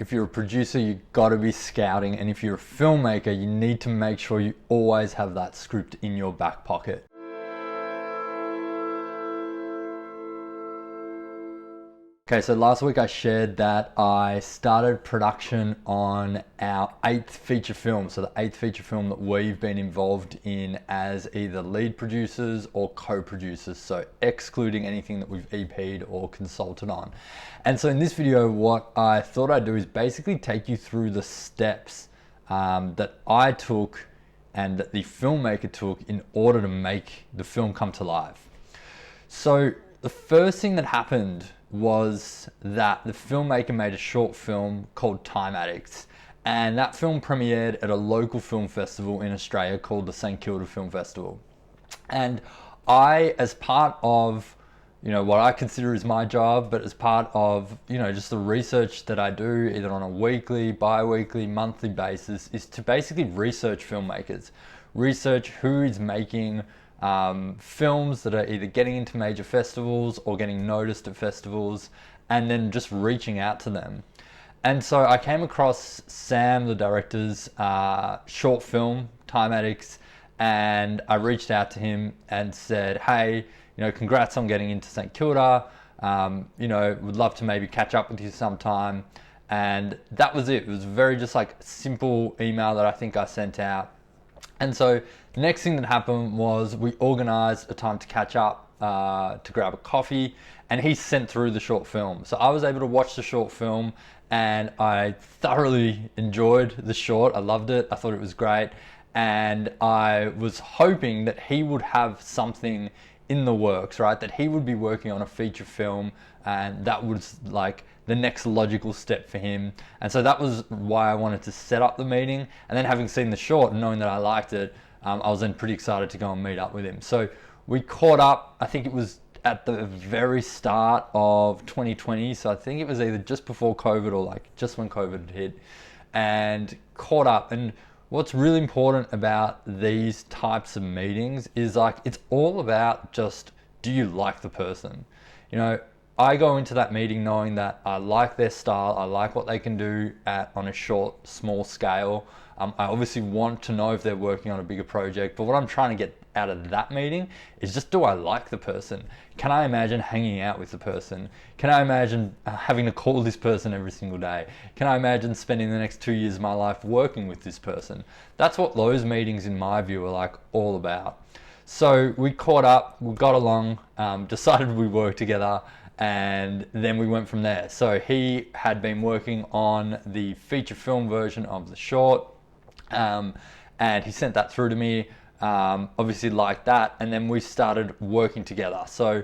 If you're a producer, you gotta be scouting, and if you're a filmmaker, you need to make sure you always have that script in your back pocket. Okay, so last week I shared that I started production on our 8th feature film. So the 8th feature film that we've been involved in as either lead producers or co-producers. So excluding anything that we've EP'd or consulted on. And so in this video, what I thought I'd do is basically take you through the steps that I took and that the filmmaker took in order to make the film come to life. So the first thing that happened was that the filmmaker made a short film called Time Addicts, and that film premiered at a local film festival in Australia called the St Kilda Film Festival. And I, as part of what I consider is my job, but as part of just the research that I do either on a weekly, bi-weekly, monthly basis, is to basically research filmmakers, research who is making films that are either getting into major festivals or getting noticed at festivals, and then just reaching out to them. And so I came across Sam, the director's short film, Time Addicts, and I reached out to him and said, hey, congrats on getting into St Kilda. Would love to maybe catch up with you sometime. And that was it. It was very just like simple email that I think I sent out. And so the next thing that happened was we organized a time to catch up, to grab a coffee, and he sent through the short film. So I was able to watch the short film, and I thoroughly enjoyed the short. I loved it. I thought it was great. And I was hoping that he would have something in the works, right? That he would be working on a feature film, and that was like the next logical step for him. And so that was why I wanted to set up the meeting. And then having seen the short and knowing that I liked it, I was then pretty excited to go and meet up with him. So we caught up, I think it was at the very start of 2020. So I think it was either just before COVID or like just when COVID hit, and caught up. And what's really important about these types of meetings is like, it's all about just, do you like the person? I go into that meeting knowing that I like their style, I like what they can do on a short, small scale. I obviously want to know if they're working on a bigger project, but what I'm trying to get out of that meeting is just, do I like the person? Can I imagine hanging out with the person? Can I imagine having to call this person every single day? Can I imagine spending the next 2 years of my life working with this person? That's what those meetings, in my view, are like all about. So we caught up, we got along, decided we'd work together, and then we went from there. So he had been working on the feature film version of the short, and he sent that through to me. Obviously liked that, and then we started working together. So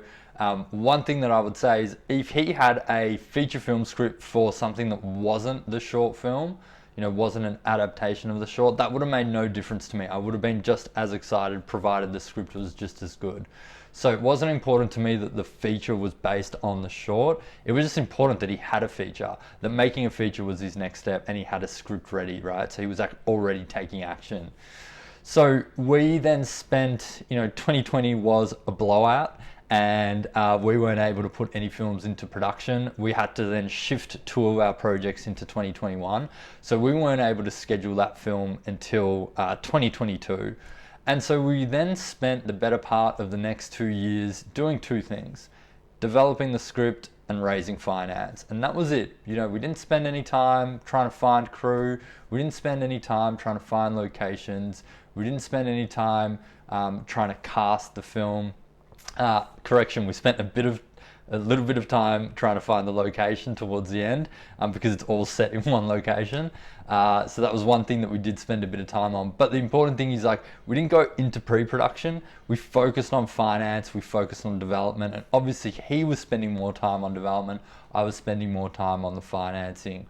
one thing that I would say is, if he had a feature film script for something that wasn't the short film, wasn't an adaptation of the short, that would have made no difference to me. I would have been just as excited, provided the script was just as good. So it wasn't important to me that the feature was based on the short. It was just important that he had a feature, that making a feature was his next step, and he had a script ready, right? So he was already taking action. So we then spent, 2020 was a blowout, and we weren't able to put any films into production. We had to then shift 2 of our projects into 2021. So we weren't able to schedule that film until 2022. And so we then spent the better part of the next 2 years doing 2 things: developing the script and raising finance. And that was it. We didn't spend any time trying to find crew. We didn't spend any time trying to find locations. We didn't spend any time trying to cast the film. Correction, we spent a little bit of time trying to find the location towards the end, because it's all set in one location. So that was one thing that we did spend a bit of time on. But the important thing is, like, we didn't go into pre-production. We focused on finance, we focused on development, and obviously he was spending more time on development, I was spending more time on the financing.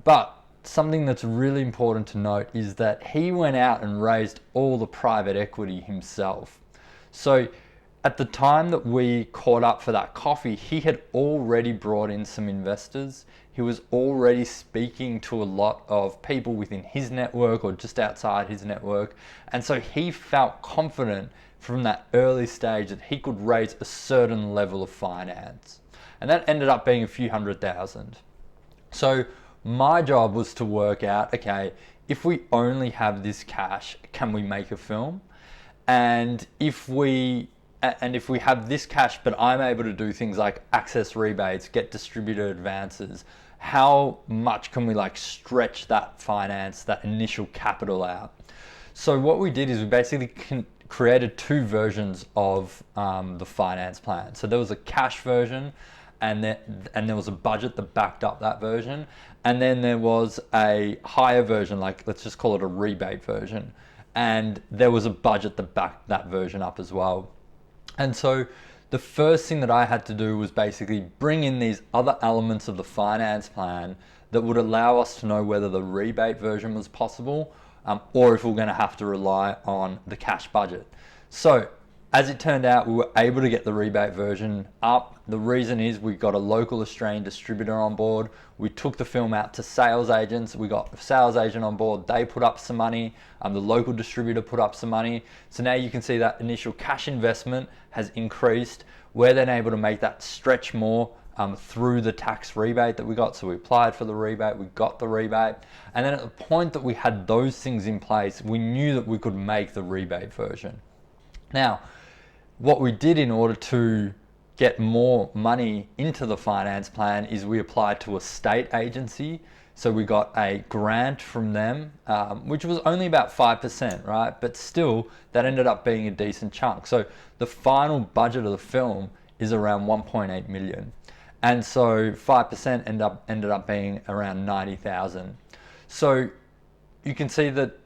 But something that's really important to note is that he went out and raised all the private equity himself. So at the time that we caught up for that coffee, he had already brought in some investors. He was already speaking to a lot of people within his network or just outside his network. And so he felt confident from that early stage that he could raise a certain level of finance. And that ended up being a few $100,000. So my job was to work out, okay, if we only have this cash, can we make a film? And if we have this cash, but I'm able to do things like access rebates, get distributor advances, how much can we like stretch that finance, that initial capital out? So what we did is we basically created two versions of the finance plan. So there was a cash version, and there was a budget that backed up that version, and then there was a higher version, like let's just call it a rebate version, and there was a budget that backed that version up as well. And so the first thing that I had to do was basically bring in these other elements of the finance plan that would allow us to know whether the rebate version was possible, or if we're going to have to rely on the cash budget. So as it turned out, we were able to get the rebate version up. The reason is we got a local Australian distributor on board. We took the film out to sales agents. We got a sales agent on board. They put up some money. The local distributor put up some money. So now you can see that initial cash investment has increased. We're then able to make that stretch more through the tax rebate that we got. So we applied for the rebate, we got the rebate. And then at the point that we had those things in place, we knew that we could make the rebate version. Now, what we did in order to get more money into the finance plan is we applied to a state agency. So we got a grant from them, which was only about 5%, right? But still, that ended up being a decent chunk. So the final budget of the film is around 1.8 million. And so 5% ended up being around 90,000. So you can see that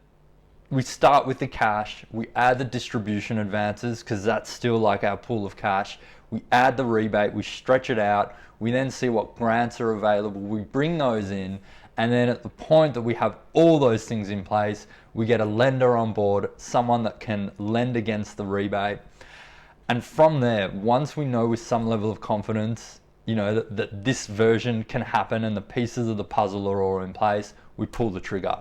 we start with the cash, we add the distribution advances because that's still like our pool of cash. We add the rebate, we stretch it out, we then see what grants are available, we bring those in, and then at the point that we have all those things in place, we get a lender on board, someone that can lend against the rebate. And from there, once we know with some level of confidence, you know, that this version can happen and the pieces of the puzzle are all in place, we pull the trigger.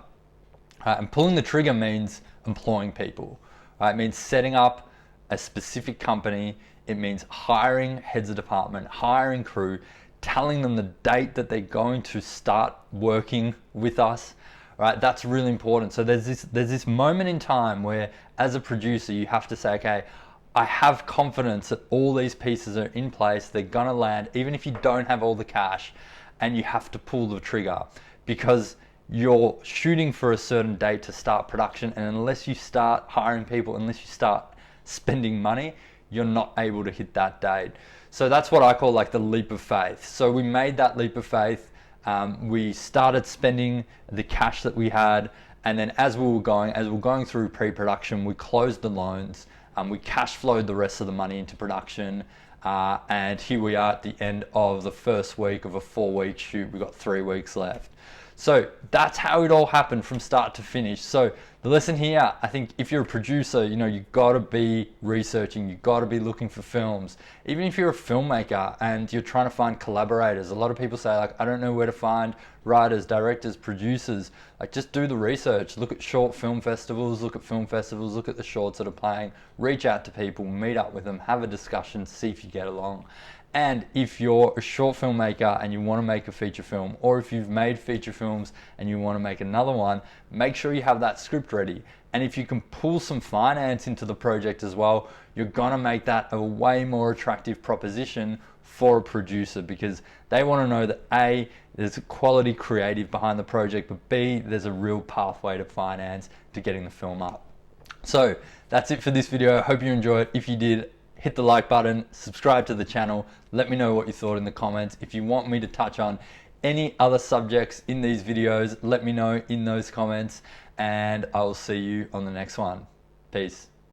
And pulling the trigger means employing people. It means setting up a specific company. It means hiring heads of department, hiring crew, telling them the date that they're going to start working with us. Right? That's really important. So there's this moment in time where, as a producer, you have to say, okay, I have confidence that all these pieces are in place. They're gonna land, even if you don't have all the cash, and you have to pull the trigger because you're shooting for a certain date to start production, and unless you start hiring people, unless you start spending money, you're not able to hit that date. So that's what I call like the leap of faith. So we made that leap of faith. We started spending the cash that we had, and then as we were going through pre-production, we closed the loans, we cash flowed the rest of the money into production, and here we are at the end of the first week of a 4-week shoot. We've got 3 weeks left. So that's how it all happened from start to finish. So the lesson here, I think if you're a producer, you know, you've got to be researching, you've got to be looking for films. Even if you're a filmmaker and you're trying to find collaborators, a lot of people say like, I don't know where to find writers, directors, producers. Like just do the research, look at short film festivals, look at the shorts that are playing, reach out to people, meet up with them, have a discussion, see if you get along. And if you're a short filmmaker and you want to make a feature film, or if you've made feature films and you want to make another one, make sure you have that script ready. And if you can pull some finance into the project as well, you're gonna make that a way more attractive proposition for a producer, because they want to know that A, there's a quality creative behind the project, but B, there's a real pathway to finance to getting the film up. So that's it for this video. I hope you enjoyed. If you did, hit the like button, subscribe to the channel, let me know what you thought in the comments. If you want me to touch on any other subjects in these videos, let me know in those comments, and I will see you on the next one. Peace.